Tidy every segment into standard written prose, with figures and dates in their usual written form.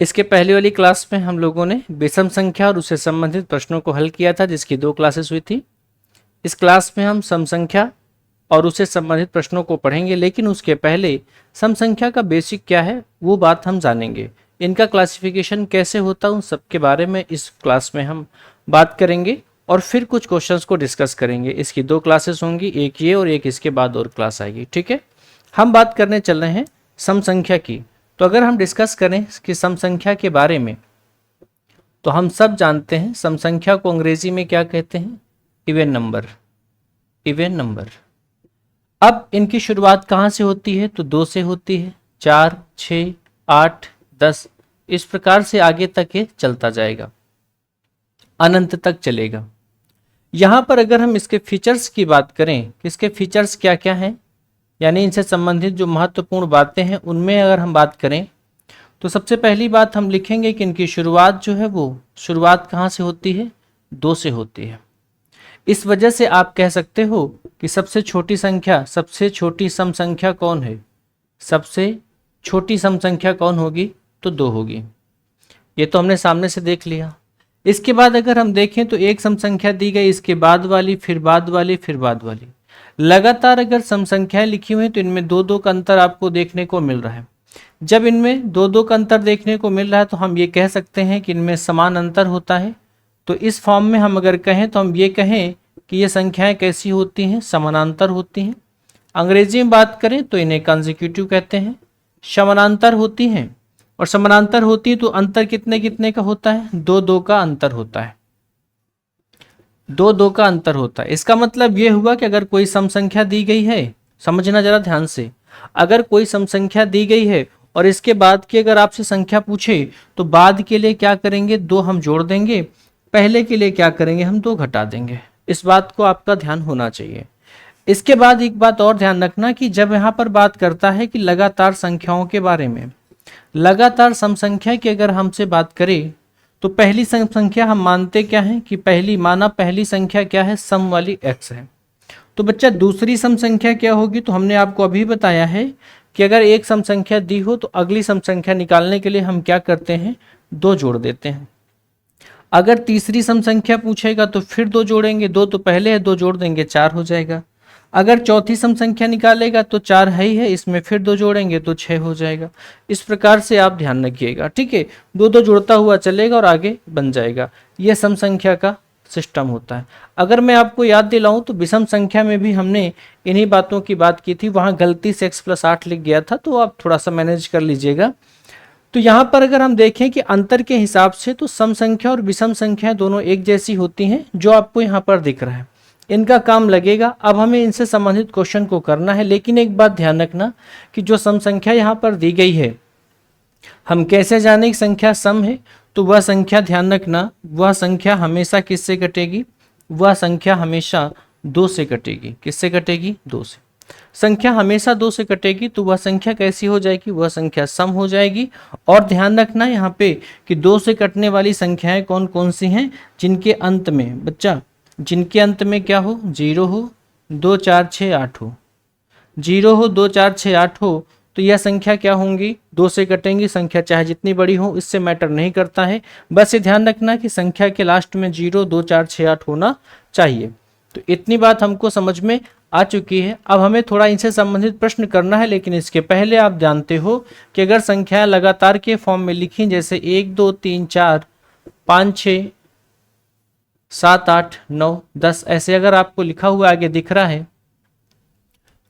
इसके पहले वाली क्लास में हम लोगों ने विषम संख्या और उससे संबंधित प्रश्नों को हल किया था, जिसकी 2 क्लासेस हुई थी। इस क्लास में हम सम संख्या और उससे संबंधित प्रश्नों को पढ़ेंगे, लेकिन उसके पहले सम संख्या का बेसिक क्या है वो बात हम जानेंगे। इनका क्लासिफिकेशन कैसे होता है उन सब के बारे में इस क्लास में हम बात करेंगे और फिर कुछ क्वेश्चंस को डिस्कस करेंगे। इसकी 2 क्लासेस होंगी, एक ये और एक इसके बाद और क्लास आएगी। ठीक है, हम बात करने चल रहे हैं सम संख्या की। तो अगर हम डिस्कस करें कि सम संख्या के बारे में, तो हम सब जानते हैं सम संख्या को अंग्रेजी में क्या कहते हैं, इवन नंबर। Even number. अब इनकी शुरुआत कहाँ से होती है, तो 2 से होती है। 4, 6, 8, 10 इस प्रकार से आगे तक ये चलता जाएगा, अनंत तक चलेगा। यहाँ पर अगर हम इसके फीचर्स की बात करें कि इसके फीचर्स क्या क्या हैं, यानी इनसे संबंधित जो महत्वपूर्ण बातें हैं उनमें अगर हम बात करें, तो सबसे पहली बात हम लिखेंगे कि इनकी शुरुआत जो है वो शुरुआत कहाँ से होती है, 2 से होती है। इस वजह से आप कह सकते हो कि सबसे छोटी संख्या, सबसे छोटी सम संख्या कौन है, सबसे छोटी सम संख्या कौन होगी, तो 2 होगी। ये तो हमने सामने से देख लिया। इसके बाद अगर हम देखें तो एक सम संख्या दी गई, इसके बाद वाली, फिर बाद वाली, फिर बाद वाली, लगातार अगर सम संख्याएं लिखी हुई तो इनमें 2-2 का अंतर आपको देखने को मिल रहा है। जब इनमें 2-2 का अंतर देखने को मिल रहा है तो हम ये कह सकते हैं कि इनमें समान अंतर होता है। तो इस फॉर्म में हम अगर कहें तो हम ये कहें कि ये संख्याएं कैसी होती हैं, समानांतर होती हैं। अंग्रेजी में बात करें तो इन्हें कंसेक्यूटिव कहते हैं। समानांतर होती हैं, और समानांतर होती है तो अंतर कितने कितने का होता है, 2-2 का अंतर होता है। 2-2 का अंतर होता है। इसका मतलब ये हुआ कि अगर कोई सम संख्या दी गई है, समझना जरा ध्यान से, अगर कोई सम संख्या दी गई है और इसके बाद की अगर आपसे संख्या पूछे तो बाद के लिए क्या करेंगे, 2 हम जोड़ देंगे, पहले के लिए क्या करेंगे, हम 2 घटा देंगे। इस बात को आपका ध्यान होना चाहिए। इसके बाद एक बात और ध्यान रखना कि जब यहाँ पर बात करता है कि लगातार संख्याओं के बारे में, लगातार सम संख्या की अगर हमसे बात करें तो पहली सम संख्या हम मानते क्या है कि पहली संख्या क्या है, सम वाली x है। तो बच्चा दूसरी सम संख्या क्या होगी, तो हमने आपको अभी बताया है कि अगर एक सम संख्या दी हो तो अगली सम संख्या निकालने के लिए हम क्या करते हैं, 2 जोड़ देते हैं। अगर तीसरी सम संख्या पूछेगा तो फिर 2 जोड़ेंगे, 2 तो पहले है, 2 जोड़ देंगे, 4 हो जाएगा। अगर चौथी सम संख्या निकालेगा तो 4 है ही है, इसमें फिर 2 जोड़ेंगे तो 6 हो जाएगा। इस प्रकार से आप ध्यान रखिएगा। ठीक है, 2-2 जुड़ता हुआ चलेगा और आगे बन जाएगा। यह सम संख्या का सिस्टम होता है। अगर मैं आपको याद दिलाऊं तो विषम संख्या में भी हमने इन्हीं बातों की बात की थी, वहां गलती से x+8 लिख गया था, तो आप थोड़ा सा मैनेज कर लीजिएगा। तो यहाँ पर अगर हम देखें कि अंतर के हिसाब से तो सम संख्या और विषम संख्या दोनों एक जैसी होती हैं, जो आपको यहाँ पर दिख रहा है। इनका काम लगेगा। अब हमें इनसे संबंधित क्वेश्चन को करना है, लेकिन एक बात ध्यान रखना कि जो सम संख्या यहाँ पर दी गई है, हम कैसे जाने कि संख्या सम है, तो वह संख्या ध्यान रखना, वह संख्या हमेशा किससे कटेगी, वह संख्या हमेशा 2 से कटेगी। किससे कटेगी, 2 से। संख्या हमेशा 2 से कटेगी तो वह संख्या कैसी हो जाएगी, वह संख्या सम हो जाएगी। और ध्यान रखना यहाँ पे कि 2 से कटने वाली संख्याएं कौन कौन सी हैं, जिनके अंत में बच्चा, जिनके अंत में क्या हो, 0 हो, 2, 4, 6, 8 हो, 0 हो, 2, 4, 6, 8 हो, तो यह संख्या क्या होंगी, 2 से कटेंगी। संख्या चाहे जितनी बड़ी हो, इससे मैटर नहीं करता है, बस ये ध्यान रखना कि संख्या के लास्ट में 0, 2, 4, 6, 8 होना चाहिए। तो इतनी बात हमको समझ में आ चुकी है। अब हमें थोड़ा इनसे संबंधित प्रश्न करना है, लेकिन इसके पहले आप जानते हो कि अगर संख्याएं लगातार के फॉर्म में लिखी, जैसे 1, 2, 3, 4, 5, 6, 7, 8, 9, 10 ऐसे अगर आपको लिखा हुआ आगे दिख रहा है,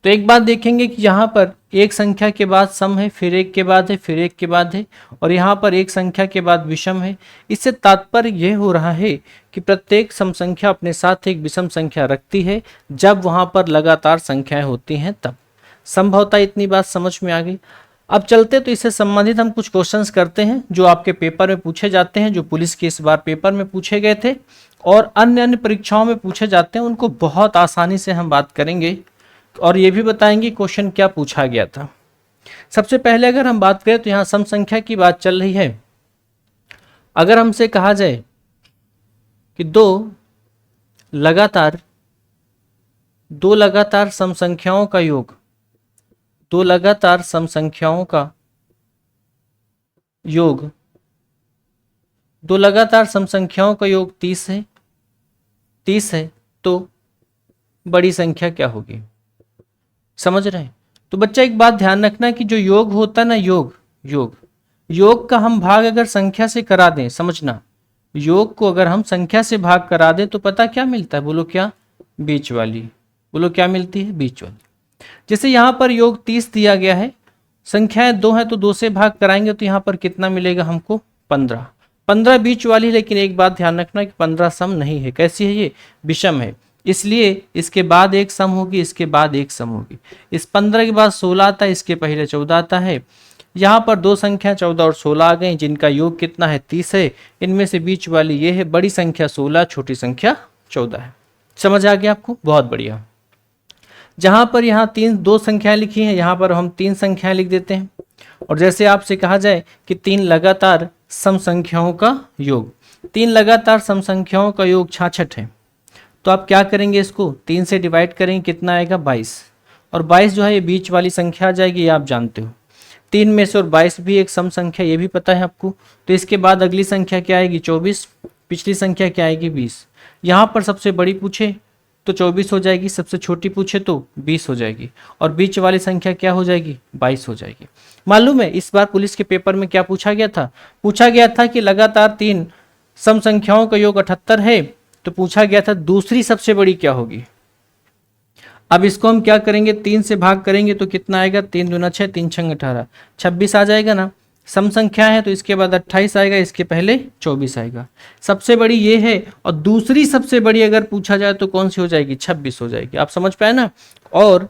तो एक बात देखेंगे कि यहाँ पर एक संख्या के बाद सम है, फिर एक के बाद है, फिर एक के बाद है, और यहाँ पर एक संख्या के बाद विषम है। इससे तात्पर्य यह हो रहा है कि प्रत्येक सम संख्या अपने साथ एक विषम संख्या रखती है, जब वहाँ पर लगातार संख्याएं होती हैं तब। संभवतः इतनी बात समझ में आ गई। अब चलते तो इससे संबंधित हम कुछ क्वेश्चंस करते हैं जो आपके पेपर में पूछे जाते हैं, जो पुलिस के इस बार पेपर में पूछे गए थे और अन्य अन्य परीक्षाओं में पूछे जाते हैं। उनको बहुत आसानी से हम बात करेंगे और ये भी बताएंगे क्वेश्चन क्या पूछा गया था। सबसे पहले अगर हम बात करें तो यहाँ सम संख्या की बात चल रही है। अगर हमसे कहा जाए कि दो लगातार सम संख्याओं का योग, दो लगातार सम संख्याओं का योग दो लगातार सम संख्याओं का योग 30 है तो बड़ी संख्या क्या होगी? समझ रहे हैं? तो बच्चा एक बात ध्यान रखना कि जो योग होता है ना, योग का हम भाग अगर संख्या से करा दें, समझना, योग को अगर हम संख्या से भाग करा दें तो पता क्या मिलता है? बोलो क्या? बीच वाली। बोलो क्या मिलती है? बीच वाली। जैसे यहां पर योग 30 दिया गया है, संख्याएं 2 है तो 2 से भाग कराएंगे तो यहां पर कितना मिलेगा हमको? 15 बीच वाली। लेकिन एक बात ध्यान रखना कि 15 सम नहीं है। कैसी है ये? विषम है, इसलिए इसके बाद एक सम होगी, इसके बाद एक सम होगी। इस 15 के बाद 16 आता है, इसके पहले 14 आता है। यहाँ पर दो संख्या 14 और 16 आ गई, जिनका योग कितना है? 30 है। इनमें से बीच वाली ये है, बड़ी संख्या 16, छोटी संख्या 14 है। समझ आ गया आपको? बहुत बढ़िया। जहां पर यहाँ दो संख्याएं लिखी हैं, यहाँ पर हम 3 संख्याएं लिख देते हैं। और जैसे आपसे कहा जाए कि 3 लगातार सम संख्याओं का योग, 3 लगातार सम संख्याओं का योग 66 है, तो आप क्या करेंगे? इसको 3 से डिवाइड करेंगे, कितना आएगा? 22। और 22 जो है ये बीच वाली संख्या आ जाएगी, ये आप जानते हो। 3 में से और 22 भी एक सम संख्या, ये भी पता है आपको। तो इसके बाद अगली संख्या क्या आएगी? 24। पिछली संख्या क्या आएगी? 20। यहाँ पर सबसे बड़ी पूछे तो 24 हो जाएगी, सबसे छोटी पूछे तो 20 हो जाएगी, और बीच वाली संख्या क्या हो जाएगी? 22 हो जाएगी। मालूम है इस बार पुलिस के पेपर में क्या पूछा गया था? पूछा गया था कि लगातार 3 सम संख्याओं का योग 78 है, तो पूछा गया था दूसरी सबसे बड़ी क्या होगी। अब इसको हम क्या करेंगे? 3 से भाग करेंगे तो कितना आएगा? 3 दूना 6, 3 छंग 18, 26 आ जाएगा ना। सम संख्या है तो इसके बाद 28 आएगा, इसके पहले 24 आएगा। सबसे बड़ी ये है, और दूसरी सबसे बड़ी अगर पूछा जाए तो कौन सी हो जाएगी? 26 हो जाएगी। आप समझ पाए ना? और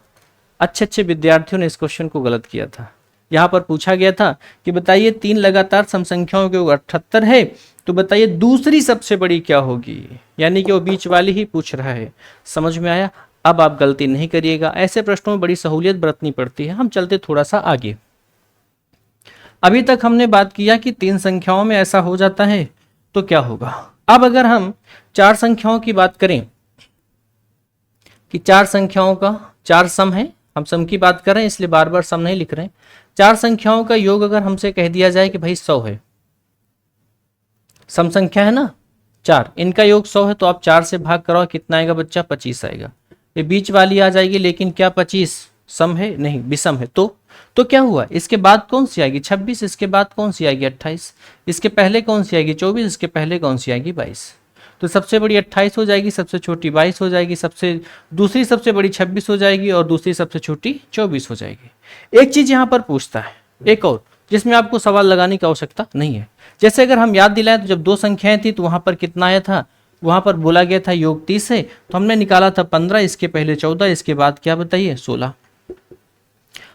अच्छे विद्यार्थियों ने इस क्वेश्चन को गलत किया था। यहाँ पर पूछा गया था कि बताइए 3 लगातार सम संख्याओं के 78 है, तो बताइए दूसरी सबसे बड़ी क्या होगी, यानी कि वो बीच वाली ही पूछ रहा है। समझ में आया? अब आप गलती नहीं करिएगा, ऐसे प्रश्नों में बड़ी सहूलियत बरतनी पड़ती है। हम चलते थोड़ा सा आगे। अभी तक हमने बात किया कि 3 संख्याओं में ऐसा हो जाता है तो क्या होगा। अब अगर हम 4 संख्याओं की बात करें कि 4 संख्याओं का 4 सम है, हम सम की बात कर रहे हैं इसलिए बार बार सम नहीं लिख रहे हैं। 4 संख्याओं का योग अगर हमसे कह दिया जाए कि भाई 100 है, सम संख्या है ना 4, इनका योग 100 है, तो आप 4 से भाग कराओ, कितना आएगा बच्चा? 25 आएगा। ये बीच वाली आ जाएगी, लेकिन क्या 25 सम है? नहीं, विषम है। तो क्या हुआ? इसके बाद कौन सी आएगी? 26। इसके बाद कौन सी आएगी? 28। इसके पहले कौन सी आएगी? 24। इसके पहले कौन सी आएगी? 22। तो सबसे बड़ी 28 हो जाएगी, सबसे छोटी 22 हो जाएगी, दूसरी सबसे बड़ी 26 हो जाएगी, और दूसरी सबसे छोटी 24 हो जाएगी। एक चीज यहाँ पर पूछता है, एक और, जिसमें आपको सवाल लगाने की आवश्यकता नहीं है। जैसे अगर हम याद दिलाएं तो जब 2 संख्याएं थी तो वहां पर कितना आया था? वहां पर बोला गया था योग 30 है, तो हमने निकाला था 15, इसके पहले 14, इसके बाद क्या बताइए? 16।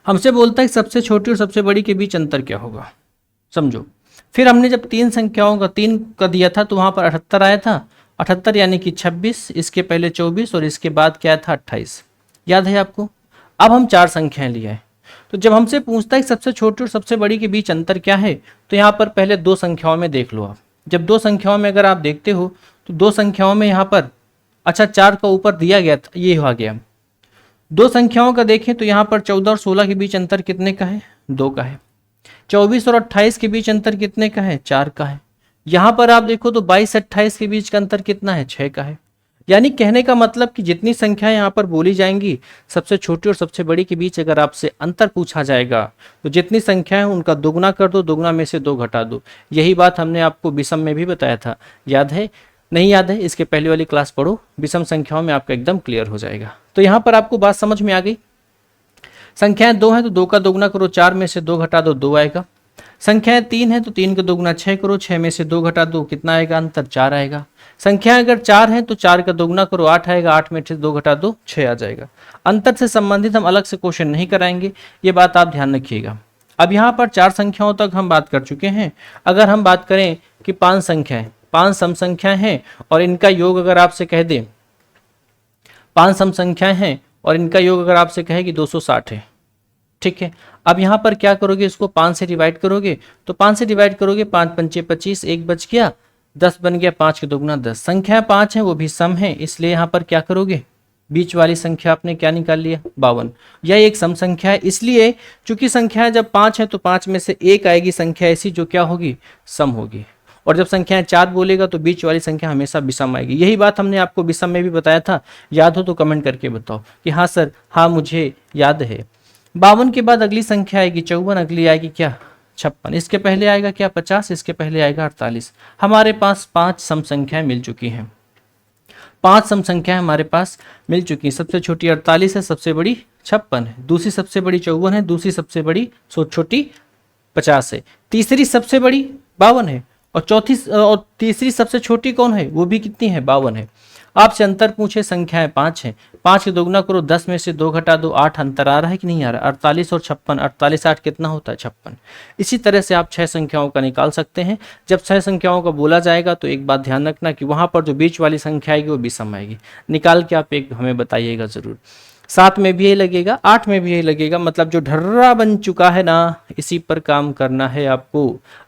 हमसे बोलता है सबसे छोटी और सबसे बड़ी के बीच अंतर क्या होगा, समझो। फिर हमने जब 3 संख्याओं का 3 का दिया था तो वहां पर 78 आया था, 78 यानी कि 26, इसके पहले 24 और इसके बाद क्या था? 28। याद है आपको? अब हम 4 संख्याएं लिए हैं, तो जब हमसे पूछता है सबसे छोटी और सबसे बड़ी के बीच अंतर क्या है, तो यहाँ पर पहले 2 संख्याओं में देख लो आप। जब 2 संख्याओं में अगर आप देखते हो तो 2 संख्याओं में यहाँ पर, अच्छा 4 का ऊपर दिया गया था, ये आ गया। 2 संख्याओं का देखें तो यहाँ पर 14 और 16 के बीच अंतर कितने का है? 2 का है। 24 और 28 के बीच अंतर कितने का है? 4 का है। यहाँ पर आप देखो तो 22 28 के बीच का अंतर कितना है? 6 का है। यानी कहने का मतलब कि जितनी संख्याएं यहाँ पर बोली जाएंगी, सबसे छोटी और सबसे बड़ी के बीच अगर आपसे अंतर पूछा जाएगा तो जितनी संख्याएं उनका दोगुना कर दो, दोगुना में से 2 घटा दो। यही बात हमने आपको विषम में भी बताया था, याद है? नहीं याद है? इसके पहले वाली क्लास पढ़ो, विषम संख्याओं में आपका एकदम क्लियर हो जाएगा। तो यहाँ पर आपको बात समझ में आ गई। संख्याएं 2 है तो 2 का दोगुना करो, 4 में से 2 घटा दो, 2 आएगा। संख्याएं 3 है तो 3 का दोगुना 6 करो, 6 में से 2 घटा दो, कितना आएगा अंतर? 4 आएगा। संख्याएं अगर 4 है तो 4 का दोगुना करो, 8 आएगा, 8 में से 2 घटा दो, 6 आ जाएगा। अंतर से संबंधित हम अलग से क्वेश्चन नहीं कराएंगे, ये बात आप ध्यान रखिएगा। अब यहाँ पर 4 संख्याओं तक हम बात कर चुके हैं। अगर हम बात करें कि 5 संख्याएं, 5 सम संख्याएं हैं और इनका योग अगर आपसे कह दे, 5 सम संख्याएं हैं और इनका योग अगर आपसे कहे कि 260 है, ठीक है। अब यहाँ पर क्या करोगे? इसको 5 से डिवाइड करोगे, तो 5 से डिवाइड करोगे, 5 पंचे 25, 1 बच गया, 10 बन गया, 5 के दोगुना 10। संख्या 5 है वो भी सम है, इसलिए यहाँ पर क्या करोगे? बीच वाली संख्या आपने क्या निकाल लिया? 52। यह एक सम संख्या है, इसलिए चूंकि संख्या जब 5 है तो 5 में से 1 आएगी संख्या ऐसी जो क्या होगी? सम होगी। और जब संख्याएं 4 बोलेगा तो बीच वाली संख्या हमेशा विषम आएगी। यही बात हमने आपको विषम में भी बताया था, याद हो तो कमेंट करके बताओ कि हाँ सर, हाँ मुझे याद है। 52 के बाद अगली संख्या आएगी 54, अगली आएगी क्या 56, इसके पहले आएगा क्या 50, इसके पहले आएगा 48। हमारे पास 5 सम संख्याएं मिल चुकी हैं, 5 सम संख्याएं हमारे पास मिल चुकी हैं। सबसे छोटी 48 है, सबसे बड़ी 56 है, दूसरी सबसे बड़ी 54 है, दूसरी सबसे बड़ी छोटी 50 है, तीसरी सबसे बड़ी 52 है, और तीसरी सबसे छोटी कौन है, वो भी कितनी है 52 है। आपसे अंतर पूछे, संख्याएं 5 हैं, 5 के दोगुना करो, 10 में से 2 घटा दो, 8 अंतर आ रहा है कि नहीं आ रहा, 48 और 56, 48 8 कितना होता है 56। इसी तरह से आप 6 संख्याओं का निकाल सकते हैं। जब 6 संख्याओं का बोला जाएगा तो एक बात ध्यान रखना कि वहां पर जो बीच वाली संख्या आएगी वो विषम आएगी। निकाल के आप एक हमें बताइएगा जरूर। 7 में भी यही लगेगा, 8 में भी यही लगेगा, मतलब जो ढर्रा बन चुका है ना, इसी पर काम करना है आपको।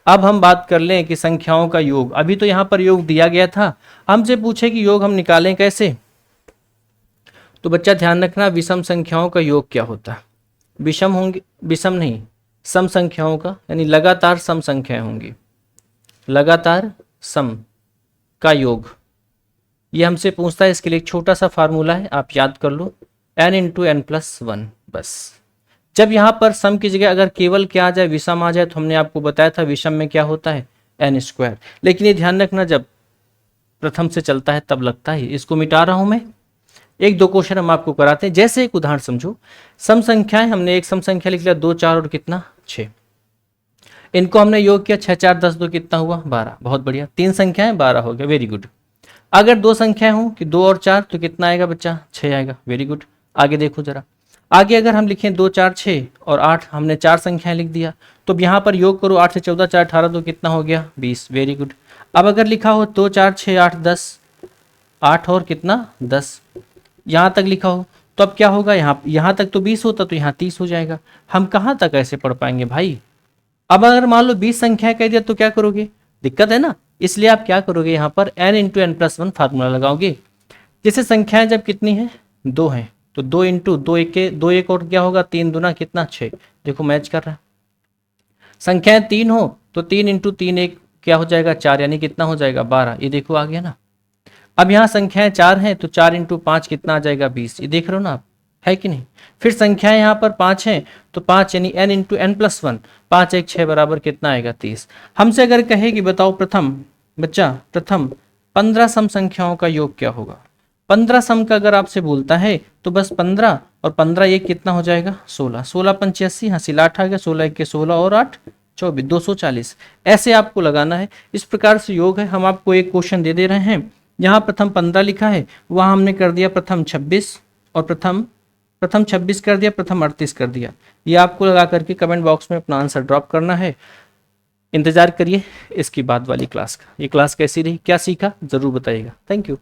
अब हम बात कर लें कि संख्याओं का योग। अभी तो यहाँ पर योग दिया गया था, हमसे पूछे कि योग हम निकालें कैसे। तो बच्चा ध्यान रखना, विषम संख्याओं का योग क्या होता है। विषम होंगे, विषम नहीं, सम संख्याओं का, यानी लगातार सम संख्याएं होंगी, लगातार सम का योग। ये हमसे पूछता है, इसके लिए एक छोटा सा फार्मूला है, आप याद कर लो, n इंटू एन प्लस 1। बस जब यहाँ पर सम की जगह अगर केवल क्या आ जाए, विषम आ जाए, तो हमने आपको बताया था विषम में क्या होता है n स्क्वायर। लेकिन ये ध्यान रखना, जब प्रथम से चलता है तब लगता है। इसको मिटा रहा हूं मैं, एक दो क्वेश्चन हम आपको कराते हैं। जैसे एक उदाहरण समझो, सम संख्याएं, हमने एक सम संख्या लिख लिया 2 4 और कितना 6, इनको हमने योग किया, 6 4 10 2 कितना हुआ 12। बहुत बढ़िया, 3 संख्याएं 12 हो गया, वेरी गुड। अगर 2 संख्याएं हो कि 2 और 4 तो कितना आएगा बच्चा 6 आएगा, वेरी गुड। आगे देखो जरा, आगे अगर हम लिखें 2 4 6 और 8, हमने 4 संख्याएं लिख दिया, तो यहाँ पर योग करो, 8 से 14 4 18 तो कितना हो गया 20, वेरी गुड। अब अगर लिखा हो 2 4 6 8 10, 8 और कितना 10, यहाँ तक लिखा हो, तो अब क्या होगा, यहाँ तक तो 20 होता तो यहाँ 30 हो जाएगा। हम कहाँ तक ऐसे पढ़ पाएंगे भाई। अब अगर मान लो 20 संख्या कह दिया तो क्या करोगे, दिक्कत है ना। इसलिए आप क्या करोगे, यहाँ पर n into N plus 1 formula लगाओगे। जैसे संख्याएं जब कितनी है 2 हैं, तो 2 इंटू 2 एक और क्या होगा 3 दूना कितना 6, देखो मैच कर रहा है। संख्याएं 3 हो तो 3 इंटू 3 एक क्या हो जाएगा 4, यानी कितना हो जाएगा 12, ये देखो आ गया ना। अब यहाँ संख्याएं 4 हैं तो 4 इंटू 5 कितना आ जाएगा 20, ये देख रहे हो ना आप, है कि नहीं। फिर संख्याएं यहाँ पर 5 हैं तो 5 यानी n इंटू एन प्लस 1, 5 1 6 बराबर कितना आएगा 30। हमसे अगर कहे कि बताओ प्रथम 15 सम संख्याओं का योग क्या होगा। 15 सम का अगर आपसे बोलता है तो बस 15 और 15 ये कितना हो जाएगा 16, 16 पंच 80, हासिल 8 आ गया, 16 1 के 16 और 8 24, 240। ऐसे आपको लगाना है, इस प्रकार से योग है। हम आपको एक क्वेश्चन दे रहे हैं, यहाँ प्रथम 15 लिखा है, वहां हमने कर दिया प्रथम 26 और प्रथम 26 कर दिया, प्रथम 38 कर दिया। ये आपको लगा करके कमेंट बॉक्स में अपना आंसर ड्रॉप करना है। इंतजार करिए इसकी बाद वाली क्लास का। ये क्लास कैसी रही, क्या सीखा, जरूर बताइएगा। Thank you.